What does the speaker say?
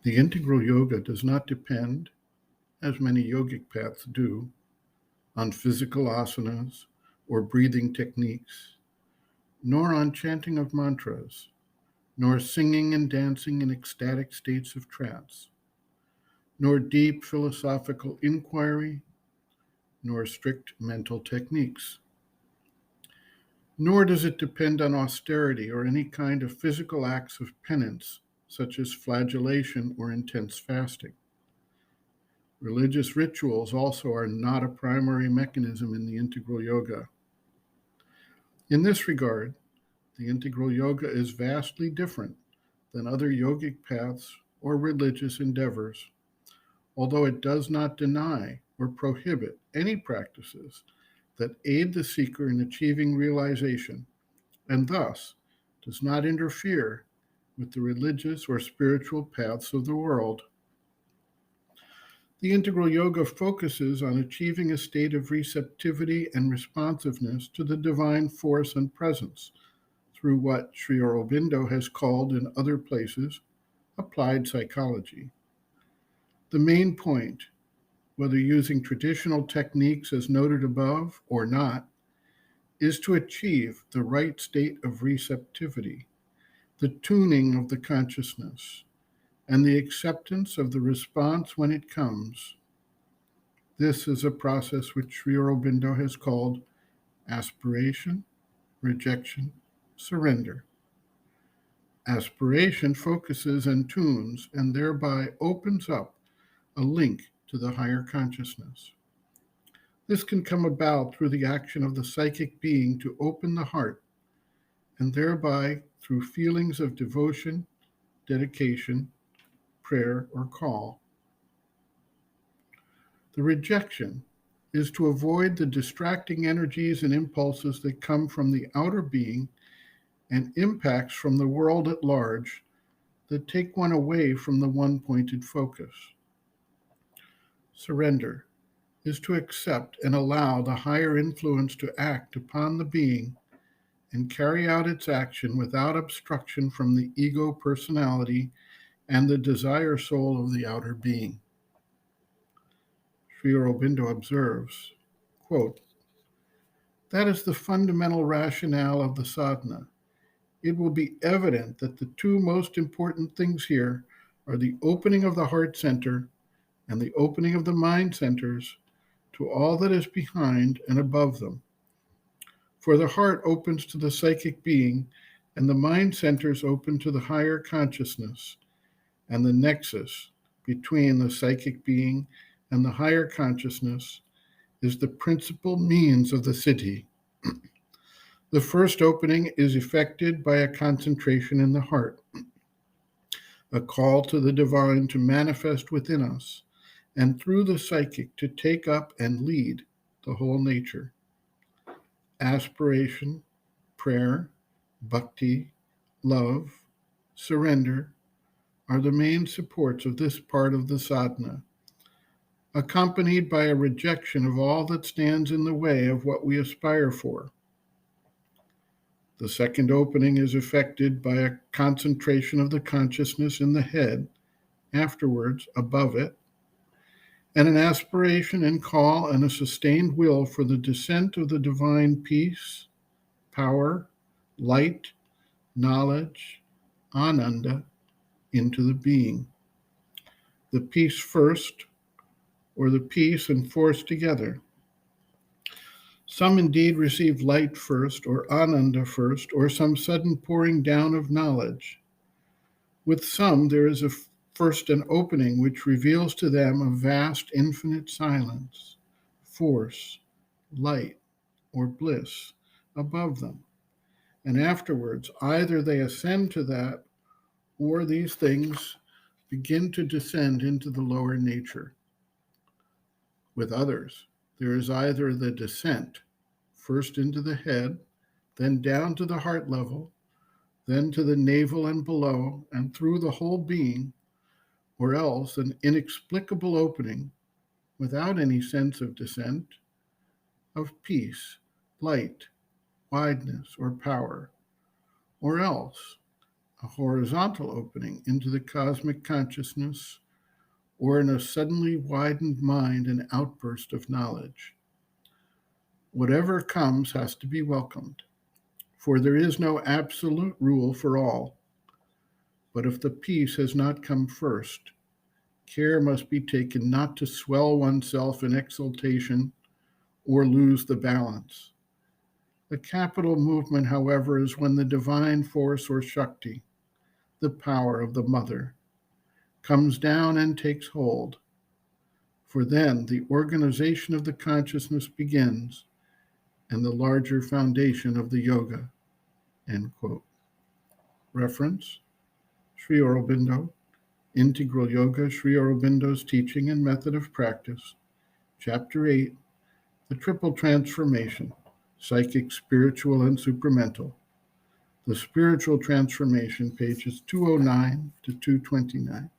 The integral yoga does not depend, as many yogic paths do, on physical asanas or breathing techniques, nor on chanting of mantras, nor singing and dancing in ecstatic states of trance, nor deep philosophical inquiry, nor strict mental techniques. Nor does it depend on austerity or any kind of physical acts of penance, such as flagellation or intense fasting. Religious rituals also are not a primary mechanism in the integral yoga. In this regard, the integral yoga is vastly different than other yogic paths or religious endeavors, although it does not deny or prohibit any practices that aid the seeker in achieving realization, and thus does not interfere with the religious or spiritual paths of the world. The integral yoga focuses on achieving a state of receptivity and responsiveness to the divine force and presence through what Sri Aurobindo has called in other places applied psychology. The main point, whether using traditional techniques as noted above or not, is to achieve the right state of receptivity, the tuning of the consciousness, and the acceptance of the response when it comes. This is a process which Sri Aurobindo has called aspiration, rejection, surrender. Aspiration focuses and tunes and thereby opens up a link to the higher consciousness. This can come about through the action of the psychic being to open the heart, and thereby through feelings of devotion, dedication, prayer, or call. The rejection is to avoid the distracting energies and impulses that come from the outer being and impacts from the world at large that take one away from the one-pointed focus. Surrender is to accept and allow the higher influence to act upon the being and carry out its action without obstruction from the ego personality and the desire soul of the outer being. Sri Aurobindo observes, quote, "That is the fundamental rationale of the sadhana. It will be evident that the two most important things here are the opening of the heart center and the opening of the mind centers to all that is behind and above them. For the heart opens to the psychic being, and the mind centers open to the higher consciousness, and the nexus between the psychic being and the higher consciousness is the principal means of the siddhi. The first opening is effected by a concentration in the heart, a call to the divine to manifest within us, and through the psychic to take up and lead the whole nature. Aspiration, prayer, bhakti, love, surrender are the main supports of this part of the sadhana, accompanied by a rejection of all that stands in the way of what we aspire for. The second opening is effected by a concentration of the consciousness in the head, afterwards above it, and an aspiration and call and a sustained will for the descent of the divine peace, power, light, knowledge, ananda, into the being. The peace first, or the peace and force together. Some indeed receive light first, or ananda first, or some sudden pouring down of knowledge. With some, there is first an opening which reveals to them a vast infinite silence, force, light, or bliss above them. And afterwards, either they ascend to that, or these things begin to descend into the lower nature. With others, there is either the descent, first into the head, then down to the heart level, then to the navel and below, and through the whole being, or else an inexplicable opening, without any sense of descent, of peace, light, wideness, or power, or else a horizontal opening into the cosmic consciousness, or in a suddenly widened mind an outburst of knowledge. Whatever comes has to be welcomed, for there is no absolute rule for all. But if the peace has not come first, care must be taken not to swell oneself in exultation or lose the balance. The capital movement, however, is when the divine force or Shakti, the power of the mother, comes down and takes hold. For then the organization of the consciousness begins and the larger foundation of the yoga. End quote. Reference, Sri Aurobindo, Integral Yoga, Sri Aurobindo's Teaching and Method of Practice, Chapter 8, The Triple Transformation, Psychic, Spiritual, and Supramental. The Spiritual Transformation, pages 209 to 229.